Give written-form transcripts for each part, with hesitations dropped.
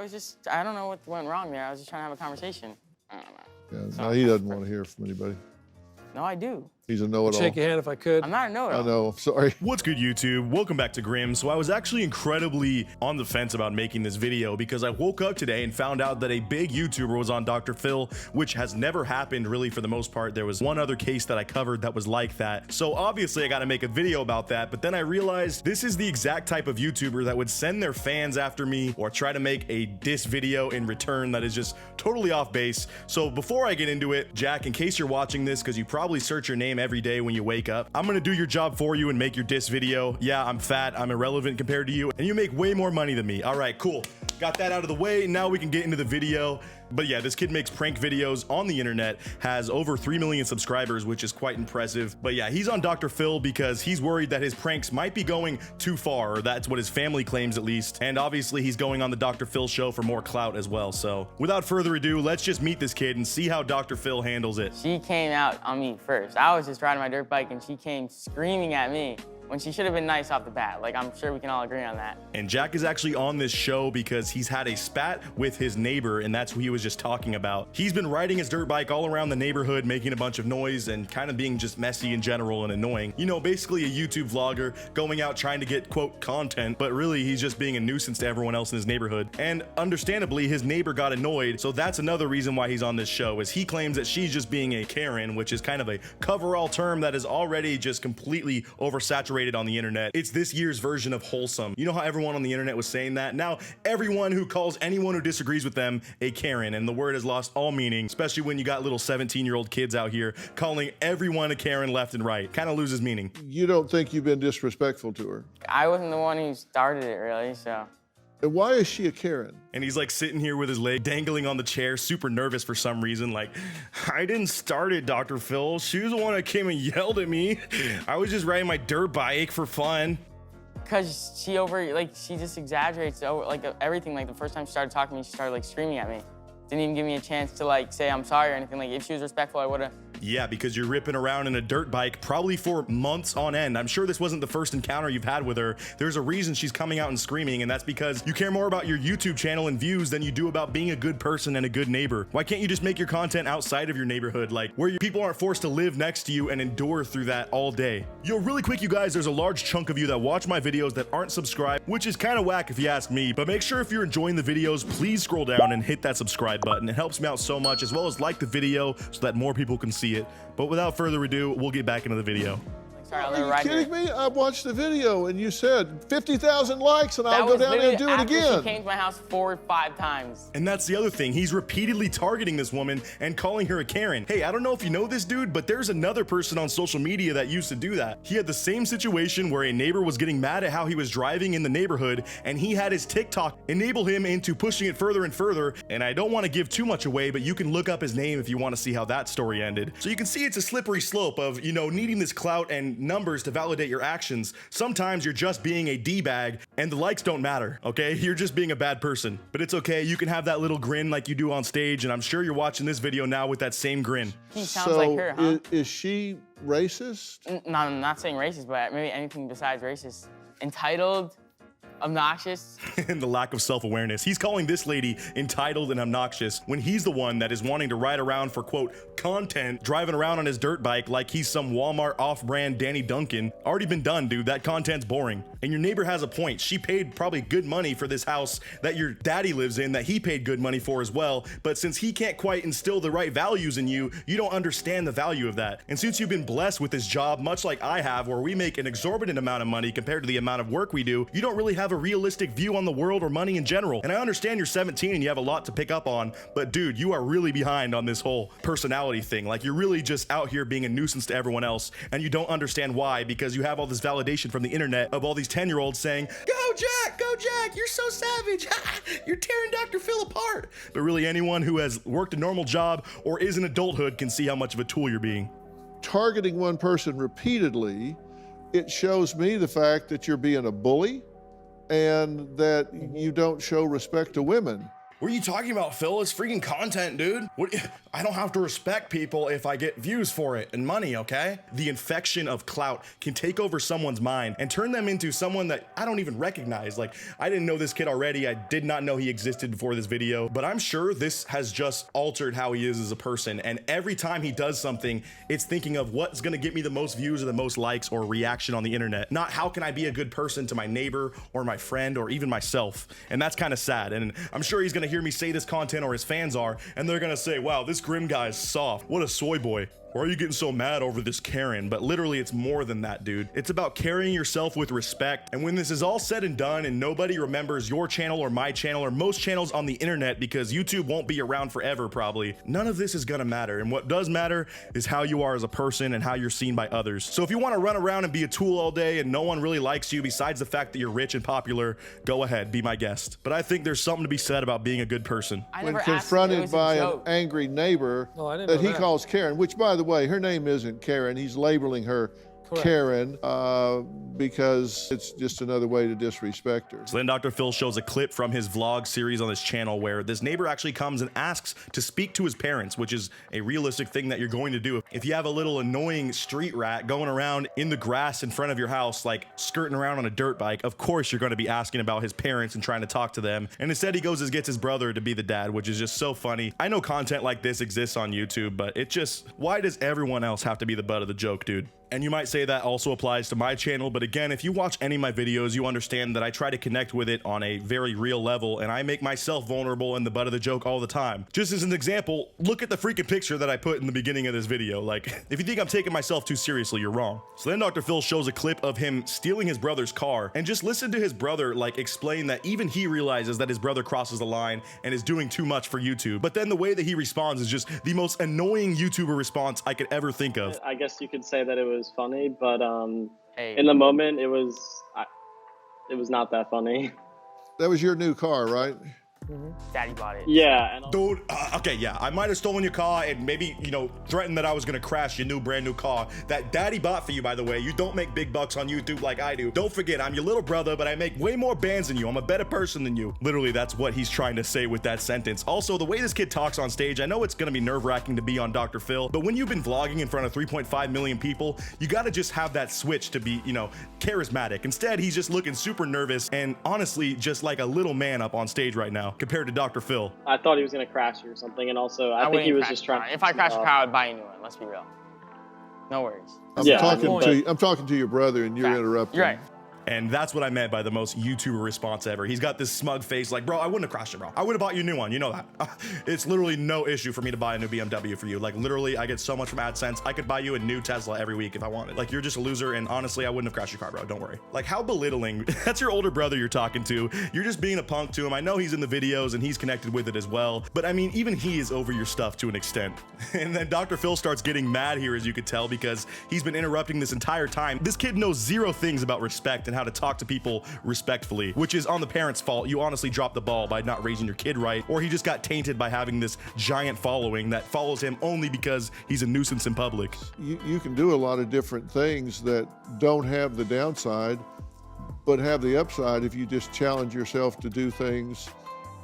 I don't know what went wrong there. I was just trying to have a conversation. I don't know. Yeah, no, he doesn't want to hear from anybody. No, I do. He's a know-it-all. Shake your hand if I could. I'm not a know-it-all. I know, I'm sorry. What's good, YouTube? Welcome back to Grim. So I was actually incredibly on the fence about making this video because I woke up today and found out that a big YouTuber was on Dr. Phil, which has never happened really for the most part. There was one other case that I covered that was like that. So obviously I got to make a video about that, but then I realized this is the exact type of YouTuber that would send their fans after me or try to make a diss video in return that is just totally off base. So before I get into it, Jack, in case you're watching this, because you probably search your name every day when you wake up, I'm gonna do your job for you and make your diss video. Yeah, I'm fat, I'm irrelevant compared to you, and you make way more money than me. All right, cool. Got that out of the way. Now we can get into the video. But yeah, this kid makes prank videos on the internet, has over 3 million subscribers, which is quite impressive. But yeah, he's on Dr. Phil because he's worried that his pranks might be going too far, or that's what his family claims at least. And obviously he's going on the Dr. Phil show for more clout as well. So without further ado, let's just meet this kid and see how Dr. Phil handles it. She came out on me first. I was just riding my dirt bike and she came screaming at me when she should have been nice off the bat. Like, I'm sure we can all agree on that. And Jack is actually on this show because he's had a spat with his neighbor, and that's who he was just talking about. He's been riding his dirt bike all around the neighborhood, making a bunch of noise and kind of being just messy in general and annoying. You know, basically a YouTube vlogger going out trying to get, quote, content, but really he's just being a nuisance to everyone else in his neighborhood. And understandably, his neighbor got annoyed, so that's another reason why he's on this show, is he claims that she's just being a Karen, which is kind of a coverall term that is already just completely oversaturated on the internet. It's this year's version of wholesome. You know how everyone on the internet was saying that? Now everyone who calls anyone who disagrees with them a Karen, and the word has lost all meaning, especially when you got little 17-year-old kids out here calling everyone a Karen left and right. Kind of loses meaning. You don't think you've been disrespectful to her? I wasn't the one who started it, really, so. And why is she a Karen? And he's like sitting here with his leg dangling on the chair, super nervous for some reason. Like, I didn't start it, Dr. Phil. She was the one that came and yelled at me. I was just riding my dirt bike for fun. Because she just exaggerates over, like, everything. Like, the first time she started talking to me, she started, like, screaming at me. Didn't even give me a chance to, like, say I'm sorry or anything. Like, if she was respectful, I would've. Yeah, because you're ripping around in a dirt bike probably for months on end. I'm sure this wasn't the first encounter you've had with her. There's a reason she's coming out and screaming, and that's because you care more about your YouTube channel and views than you do about being a good person and a good neighbor. Why can't you just make your content outside of your neighborhood, like where people aren't forced to live next to you and endure through that all day? Yo, really quick, you guys, there's a large chunk of you that watch my videos that aren't subscribed, which is kind of whack if you ask me, but make sure if you're enjoying the videos, please scroll down and hit that subscribe button. It helps me out so much, as well as like the video so that more people can see it. But without further ado, we'll get back into the video. Sorry, I'll Are never you ride kidding her. me? I watched the video and you said 50,000 likes and I'll That go was down there and do it literally after again. she came to my house 4 or 5 times. And that's the other thing. He's repeatedly targeting this woman and calling her a Karen. Hey, I don't know if you know this dude, but there's another person on social media that used to do that. He had the same situation where a neighbor was getting mad at how he was driving in the neighborhood, and he had his TikTok enable him into pushing it further and further. And I don't want to give too much away, but you can look up his name if you want to see how that story ended. So you can see it's a slippery slope of, you know, needing this clout and numbers to validate your actions. Sometimes you're just being a D-bag and the likes don't matter, okay? You're just being a bad person. But it's okay, you can have that little grin like you do on stage, and I'm sure you're watching this video now with that same grin. He sounds like her, huh? Is she racist? No, I'm not saying racist, but maybe anything besides racist. Entitled, obnoxious. And the lack of self-awareness. He's calling this lady entitled and obnoxious when he's the one that is wanting to ride around for, quote, content, driving around on his dirt bike like he's some Walmart off-brand Danny Duncan. Already been done, dude. That content's boring. And your neighbor has a point. She paid probably good money for this house that your daddy lives in, that he paid good money for as well. But since he can't quite instill the right values in you, you don't understand the value of that. And since you've been blessed with this job, much like I have, where we make an exorbitant amount of money compared to the amount of work we do, you don't really have a realistic view on the world or money in general. And I understand you're 17 and you have a lot to pick up on, but dude, you are really behind on this whole personality thing. Like, you're really just out here being a nuisance to everyone else, and you don't understand why, because you have all this validation from the internet of all these 10-year-olds saying, go Jack, you're so savage, you're tearing Dr. Phil apart. But really, anyone who has worked a normal job or is in adulthood can see how much of a tool you're being. Targeting one person repeatedly, it shows me the fact that you're being a bully and that you don't show respect to women. What are you talking about, Phil? It's freaking content, dude. What? I don't have to respect people if I get views for it and money, okay? The infection of clout can take over someone's mind and turn them into someone that I don't even recognize. Like, I didn't know this kid already. I did not know he existed before this video, but I'm sure this has just altered how he is as a person. And every time he does something, it's thinking of what's gonna get me the most views or the most likes or reaction on the internet. Not how can I be a good person to my neighbor or my friend or even myself. And that's kind of sad. And I'm sure he's gonna hear me say this content, or his fans are, and they're gonna say, wow, this Grim guy is soft. What a soy boy. Why are you getting so mad over this Karen? But literally, it's more than that, dude. It's about carrying yourself with respect. And when this is all said and done and nobody remembers your channel or my channel or most channels on the internet, because YouTube won't be around forever probably, none of this is gonna matter. And what does matter is how you are as a person and how you're seen by others. So if you wanna run around and be a tool all day and no one really likes you besides the fact that you're rich and popular, go ahead, be my guest. But I think there's something to be said about being a good person. I When never asked if it confronted was a by an joke. angry neighbor Oh, I didn't that know he that. calls Karen, which by the way, her name isn't Karen. He's labeling her Correct. Karen because it's just another way to disrespect her. So then Dr. Phil shows a clip from his vlog series on his channel where this neighbor actually comes and asks to speak to his parents, which is a realistic thing that you're going to do. If you have a little annoying street rat going around in the grass in front of your house, like skirting around on a dirt bike, of course you're going to be asking about his parents and trying to talk to them. And instead he goes and gets his brother to be the dad, which is just so funny. I know content like this exists on YouTube, but it just, why does everyone else have to be the butt of the joke, dude? And you might say that also applies to my channel, but again, if you watch any of my videos, you understand that I try to connect with it on a very real level, and I make myself vulnerable and the butt of the joke all the time. Just as an example, look at the freaking picture that I put in the beginning of this video. Like, if you think I'm taking myself too seriously, you're wrong. So then Dr. Phil shows a clip of him stealing his brother's car, and just listen to his brother like explain that even he realizes that his brother crosses the line and is doing too much for YouTube. But then the way that he responds is just the most annoying YouTuber response I could ever think of. I guess you could say that it was funny, but Hey. in the moment it was not that funny. That was your new car, right? Daddy bought it. Yeah, and Dude, okay, yeah, I might have stolen your car and maybe, you know, threatened that I was gonna crash your brand new car that daddy bought for you, by the way. You don't make big bucks on YouTube like I do. Don't forget, I'm your little brother, but I make way more bands than you. I'm a better person than you. Literally, that's what he's trying to say with that sentence. Also, the way this kid talks on stage, I know it's gonna be nerve-wracking to be on Dr. Phil, but when you've been vlogging in front of 3.5 million people, you gotta just have that switch to be, you know, charismatic. Instead, he's just looking super nervous and honestly just like a little man up on stage right now compared to Dr. Phil. I thought he was gonna crash you or something, and also I think wouldn't he was crash just a car. trying. If I crashed a car, I'd buy a new one. Let's be real. No worries. I'm Yeah, talking but- to you. I'm talking to your brother, and you're Facts. interrupting. You're right. And that's what I meant by the most YouTuber response ever. He's got this smug face like, bro, I wouldn't have crashed it, bro. I would have bought you a new one. You know that. It's literally no issue for me to buy a new BMW for you. Like, literally, I get so much from AdSense. I could buy you a new Tesla every week if I wanted. Like, you're just a loser, and honestly, I wouldn't have crashed your car, bro. Don't worry. Like, how belittling. That's your older brother you're talking to. You're just being a punk to him. I know he's in the videos, and he's connected with it as well. But, I mean, even he is over your stuff to an extent. And then Dr. Phil starts getting mad here, as you could tell, because he's been interrupting this entire time. This kid knows zero things about respect and how to talk to people respectfully, which is on the parents' fault. You honestly dropped the ball by not raising your kid right, or he just got tainted by having this giant following that follows him only because he's a nuisance in public. You can do a lot of different things that don't have the downside, but have the upside if you just challenge yourself to do things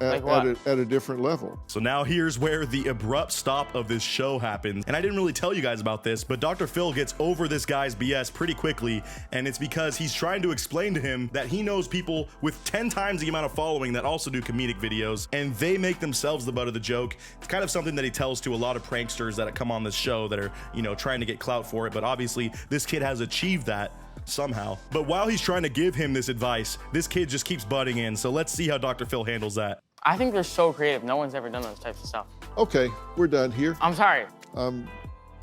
Like what? at a different level. So now here's where the abrupt stop of this show happens. And I didn't really tell you guys about this, but Dr. Phil gets over this guy's BS pretty quickly. And it's because he's trying to explain to him that he knows people with 10 times the amount of following that also do comedic videos, and they make themselves the butt of the joke. It's kind of something that he tells to a lot of pranksters that come on this show that are, you know, trying to get clout for it. But obviously this kid has achieved that somehow. But while he's trying to give him this advice, this kid just keeps butting in. So let's see how Dr. Phil handles that. I think they're so creative. No one's ever done those types of stuff. Okay, we're done here. I'm sorry. I'm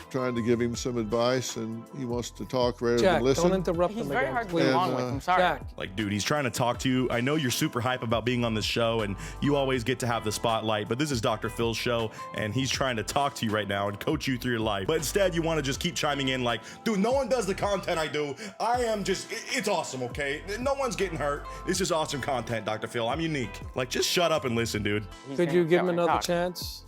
trying to give him some advice, and he wants to talk rather Jack, than listen. don't interrupt He's him very again, hard to please. get along with. I'm sorry. Jack, Like, dude, he's trying to talk to you. I know you're super hype about being on this show and you always get to have the spotlight, but this is Dr. Phil's show and he's trying to talk to you right now and coach you through your life. But instead, you want to just keep chiming in like, dude, no one does the content I do. I am just, it's awesome, okay? No one's getting hurt. It's just awesome content, Dr. Phil. I'm unique. Like, just shut up and listen, dude. He's could gonna you give tell him me to another talk. chance?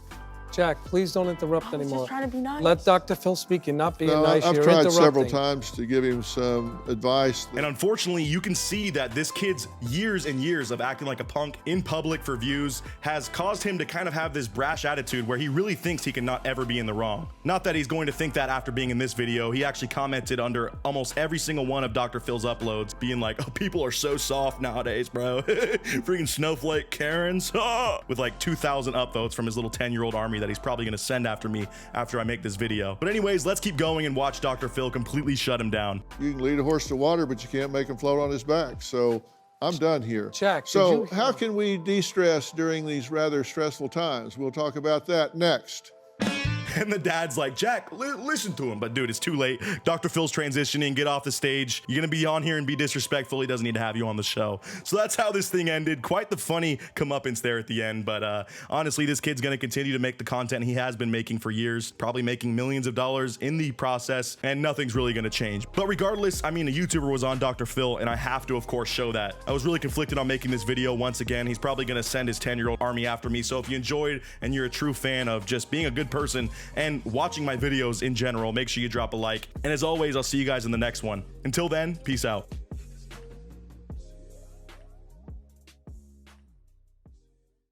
Jack, please don't interrupt I was anymore. just trying to be nice. Let Dr. Phil speak. You're not being No, nice. I've You're tried interrupting. several times to give him some advice. And unfortunately, you can see that this kid's years and years of acting like a punk in public for views has caused him to kind of have this brash attitude where he really thinks he cannot ever be in the wrong. Not that he's going to think that after being in this video. He actually commented under almost every single one of Dr. Phil's uploads, being like, oh, people are so soft nowadays, bro. Freaking snowflake Karens. With like 2,000 upvotes from his little 10-year-old army that he's probably gonna send after me after I make this video. But anyways, let's keep going and watch Dr. Phil completely shut him down. You can lead a horse to water, but you can't make him float on his back. So I'm done here. Jack, so did you- how can we de-stress during these rather stressful times? We'll talk about that next. And the dad's like, Jack, listen to him. But dude, it's too late. Dr. Phil's transitioning. Get off the stage. You're going to be on here and be disrespectful. He doesn't need to have you on the show. So that's how this thing ended. Quite the funny comeuppance there at the end. But honestly, this kid's going to continue to make the content he has been making for years, probably making millions of dollars in the process, and nothing's really going to change. But regardless, I mean, a YouTuber was on Dr. Phil, and I have to, of course, show that. I was really conflicted on making this video once again. He's probably going to send his 10-year-old army after me. So if you enjoyed and you're a true fan of just being a good person and watching my videos in general, make sure you drop a like. And as always, I'll see you guys in the next one. Until then, peace out.